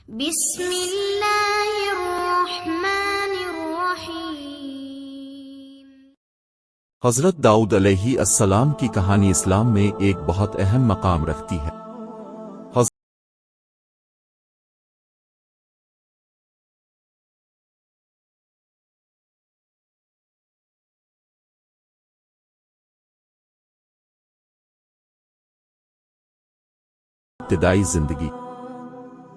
بسم اللہ الرحمن الرحیم۔ حضرت داؤد علیہ السلام کی کہانی اسلام میں ایک بہت اہم مقام رکھتی ہے۔ ابتدائی زندگی۔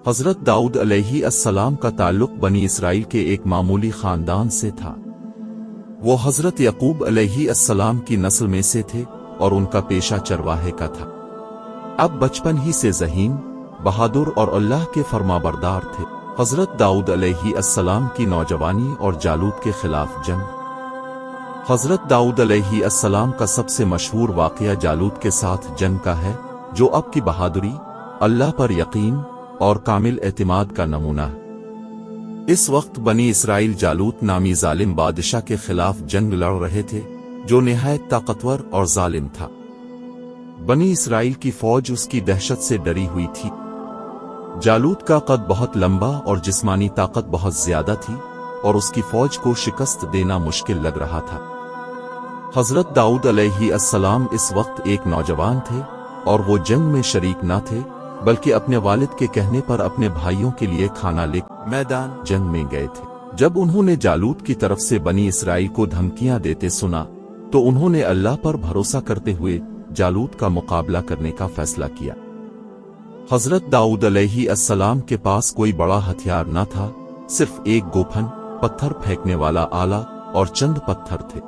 حضرت داؤد علیہ السلام کا تعلق بنی اسرائیل کے ایک معمولی خاندان سے تھا۔ وہ حضرت یعقوب علیہ السلام کی نسل میں سے تھے اور ان کا پیشہ چرواہے کا تھا۔ اب بچپن ہی سے ذہین، بہادر اور اللہ کے فرما بردار تھے۔ حضرت داؤد علیہ السلام کی نوجوانی اور جالوت کے خلاف جنگ۔ حضرت داؤد علیہ السلام کا سب سے مشہور واقعہ جالوت کے ساتھ جنگ کا ہے، جو اب کی بہادری، اللہ پر یقین اور کامل اعتماد کا نمونہ ہے۔ اس وقت بنی اسرائیل جالوت نامی ظالم بادشاہ کے خلاف جنگ لڑ رہے تھے، جو نہایت طاقتور اور ظالم تھا۔ بنی اسرائیل کی فوج اس کی دہشت سے ڈری ہوئی تھی۔ جالوت کا قد بہت لمبا اور جسمانی طاقت بہت زیادہ تھی، اور اس کی فوج کو شکست دینا مشکل لگ رہا تھا۔ حضرت داؤد علیہ السلام اس وقت ایک نوجوان تھے، اور وہ جنگ میں شریک نہ تھے، بلکہ اپنے والد کے کہنے پر اپنے بھائیوں کے لیے کھانا لے میدان جنگ میں گئے تھے۔ جب انہوں نے جالوت کی طرف سے بنی اسرائیل کو دھمکیاں دیتے سنا، تو انہوں نے اللہ پر بھروسہ کرتے ہوئے جالوت کا مقابلہ کرنے کا فیصلہ کیا۔ حضرت داؤد علیہ السلام کے پاس کوئی بڑا ہتھیار نہ تھا، صرف ایک گوپھن، پتھر پھینکنے والا آلہ اور چند پتھر تھے۔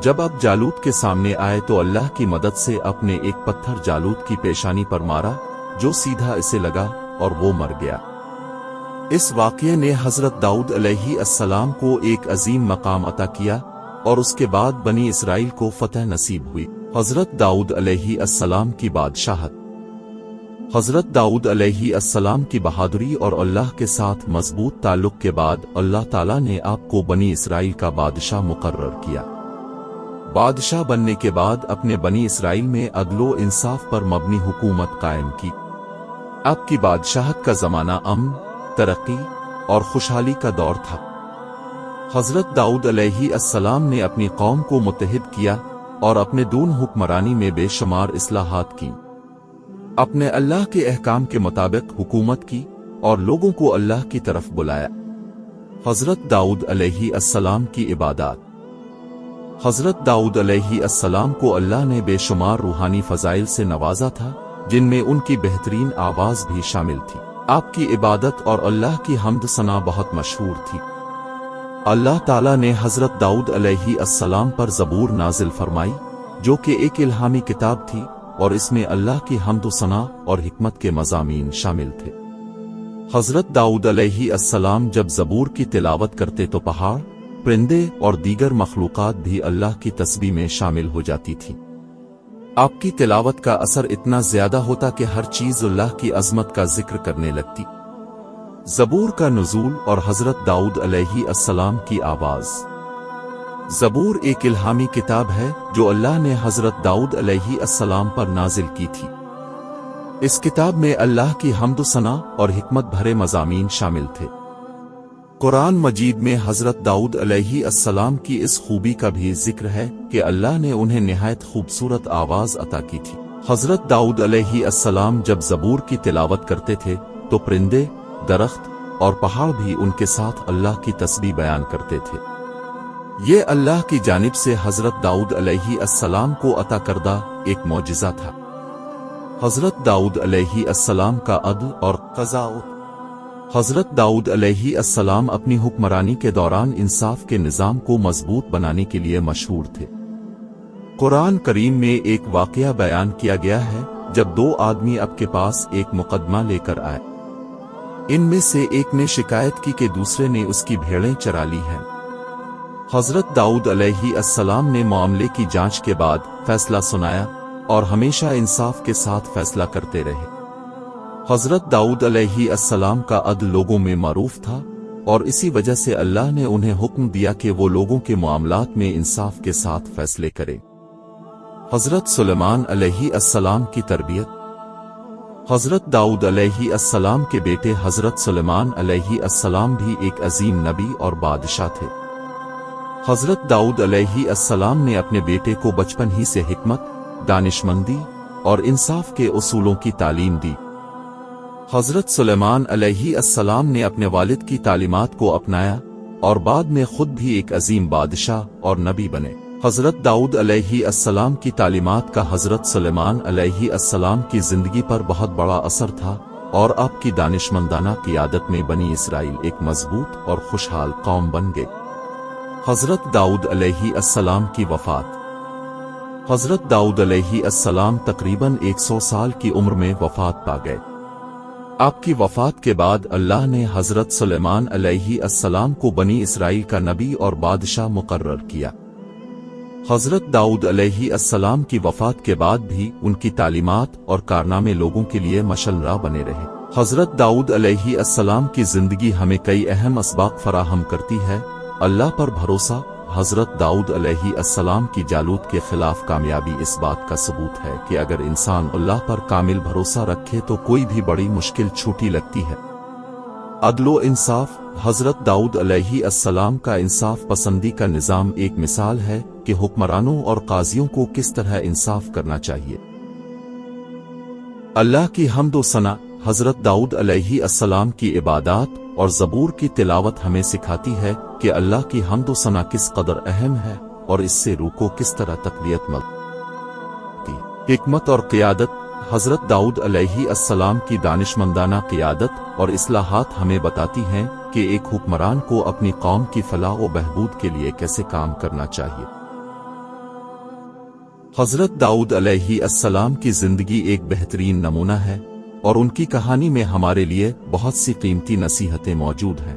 جب اب جالوت کے سامنے آئے تو اللہ کی مدد سے اپنے ایک پتھر جالوت کی پیشانی پر مارا، جو سیدھا اسے لگا اور وہ مر گیا۔ اس واقعے نے حضرت داؤد علیہ السلام کو ایک عظیم مقام عطا کیا، اور اس کے بعد بنی اسرائیل کو فتح نصیب ہوئی۔ حضرت داؤد علیہ السلام کی بادشاہت۔ حضرت داؤد علیہ السلام کی بہادری اور اللہ کے ساتھ مضبوط تعلق کے بعد اللہ تعالیٰ نے آپ کو بنی اسرائیل کا بادشاہ مقرر کیا۔ بادشاہ بننے کے بعد اپنے بنی اسرائیل میں عدل و انصاف پر مبنی حکومت قائم کی۔ آپ کی بادشاہت کا زمانہ امن، ترقی اور خوشحالی کا دور تھا۔ حضرت داؤد علیہ السلام نے اپنی قوم کو متحد کیا اور اپنے دون حکمرانی میں بے شمار اصلاحات کی۔ اپنے اللہ کے احکام کے مطابق حکومت کی اور لوگوں کو اللہ کی طرف بلایا۔ حضرت داؤد علیہ السلام کی عبادات۔ حضرت داؤد علیہ السلام کو اللہ نے بے شمار روحانی فضائل سے نوازا تھا، جن میں ان کی بہترین آواز بھی شامل تھی۔ آپ کی عبادت اور اللہ کی حمد ثنا بہت مشہور تھی۔ اللہ تعالیٰ نے حضرت داؤد علیہ السلام پر زبور نازل فرمائی، جو کہ ایک الہامی کتاب تھی، اور اس میں اللہ کی حمد و ثنا اور حکمت کے مضامین شامل تھے۔ حضرت داؤد علیہ السلام جب زبور کی تلاوت کرتے تو پہاڑ، پرندے اور دیگر مخلوقات بھی اللہ کی تسبیح میں شامل ہو جاتی تھی۔ آپ کی تلاوت کا اثر اتنا زیادہ ہوتا کہ ہر چیز اللہ کی عظمت کا ذکر کرنے لگتی۔ زبور کا نزول اور حضرت داؤد علیہ السلام کی آواز۔ زبور ایک الہامی کتاب ہے جو اللہ نے حضرت داؤد علیہ السلام پر نازل کی تھی۔ اس کتاب میں اللہ کی حمد و ثنا اور حکمت بھرے مضامین شامل تھے۔ قرآن مجید میں حضرت داؤد علیہ السلام کی اس خوبی کا بھی ذکر ہے کہ اللہ نے انہیں نہایت خوبصورت آواز عطا کی تھی۔ حضرت داؤد علیہ السلام جب زبور کی تلاوت کرتے تھے تو پرندے، درخت اور پہاڑ بھی ان کے ساتھ اللہ کی تسبیح بیان کرتے تھے۔ یہ اللہ کی جانب سے حضرت داؤد علیہ السلام کو عطا کردہ ایک معجزہ تھا۔ حضرت داؤد علیہ السلام کا عدل اور قضاء۔ حضرت داؤد علیہ السلام اپنی حکمرانی کے دوران انصاف کے نظام کو مضبوط بنانے کے لیے مشہور تھے۔ قرآن کریم میں ایک واقعہ بیان کیا گیا ہے جب دو آدمی آپ کے پاس ایک مقدمہ لے کر آئے۔ ان میں سے ایک نے شکایت کی کہ دوسرے نے اس کی بھیڑیں چرا لی ہیں۔ حضرت داؤد علیہ السلام نے معاملے کی جانچ کے بعد فیصلہ سنایا اور ہمیشہ انصاف کے ساتھ فیصلہ کرتے رہے۔ حضرت داؤد علیہ السلام کا عدل لوگوں میں معروف تھا، اور اسی وجہ سے اللہ نے انہیں حکم دیا کہ وہ لوگوں کے معاملات میں انصاف کے ساتھ فیصلے کرے۔ حضرت سلیمان علیہ السلام کی تربیت۔ حضرت داؤد علیہ السلام کے بیٹے حضرت سلیمان علیہ السلام بھی ایک عظیم نبی اور بادشاہ تھے۔ حضرت داؤد علیہ السلام نے اپنے بیٹے کو بچپن ہی سے حکمت، دانشمندی اور انصاف کے اصولوں کی تعلیم دی۔ حضرت سلیمان علیہ السلام نے اپنے والد کی تعلیمات کو اپنایا اور بعد میں خود بھی ایک عظیم بادشاہ اور نبی بنے۔ حضرت داؤد علیہ السلام کی تعلیمات کا حضرت سلیمان علیہ السلام کی زندگی پر بہت بڑا اثر تھا، اور آپ کی دانشمندانہ قیادت میں بنی اسرائیل ایک مضبوط اور خوشحال قوم بن گئے۔ حضرت داؤد علیہ السلام کی وفات۔ حضرت داؤد علیہ السلام تقریباً 100 سال کی عمر میں وفات پا گئے۔ آپ کی وفات کے بعد اللہ نے حضرت سلیمان علیہ السلام کو بنی اسرائیل کا نبی اور بادشاہ مقرر کیا۔ حضرت داؤد علیہ السلام کی وفات کے بعد بھی ان کی تعلیمات اور کارنامے لوگوں کے لیے مشعل راہ بنے رہے۔ حضرت داؤد علیہ السلام کی زندگی ہمیں کئی اہم اسباق فراہم کرتی ہے۔ اللہ پر بھروسہ۔ حضرت داؤد علیہ السلام کی جالوت کے خلاف کامیابی اس بات کا ثبوت ہے کہ اگر انسان اللہ پر کامل بھروسہ رکھے تو کوئی بھی بڑی مشکل چھوٹی لگتی ہے۔ عدل و انصاف۔ حضرت داؤد علیہ السلام کا انصاف پسندی کا نظام ایک مثال ہے کہ حکمرانوں اور قاضیوں کو کس طرح انصاف کرنا چاہیے۔ اللہ کی حمد و ثنا۔ حضرت داؤد علیہ السلام کی عبادات اور زبور کی تلاوت ہمیں سکھاتی ہے کہ اللہ کی حمد و ثنا کس قدر اہم ہے اور اس سے روح کو کس طرح تقویت ملتی۔ حکمت اور قیادت۔ حضرت داؤد علیہ السلام کی دانشمندانہ قیادت اور اصلاحات ہمیں بتاتی ہیں کہ ایک حکمران کو اپنی قوم کی فلاح و بہبود کے لیے کیسے کام کرنا چاہیے۔ حضرت داؤد علیہ السلام کی زندگی ایک بہترین نمونہ ہے، اور ان کی کہانی میں ہمارے لیے بہت سی قیمتی نصیحتیں موجود ہیں۔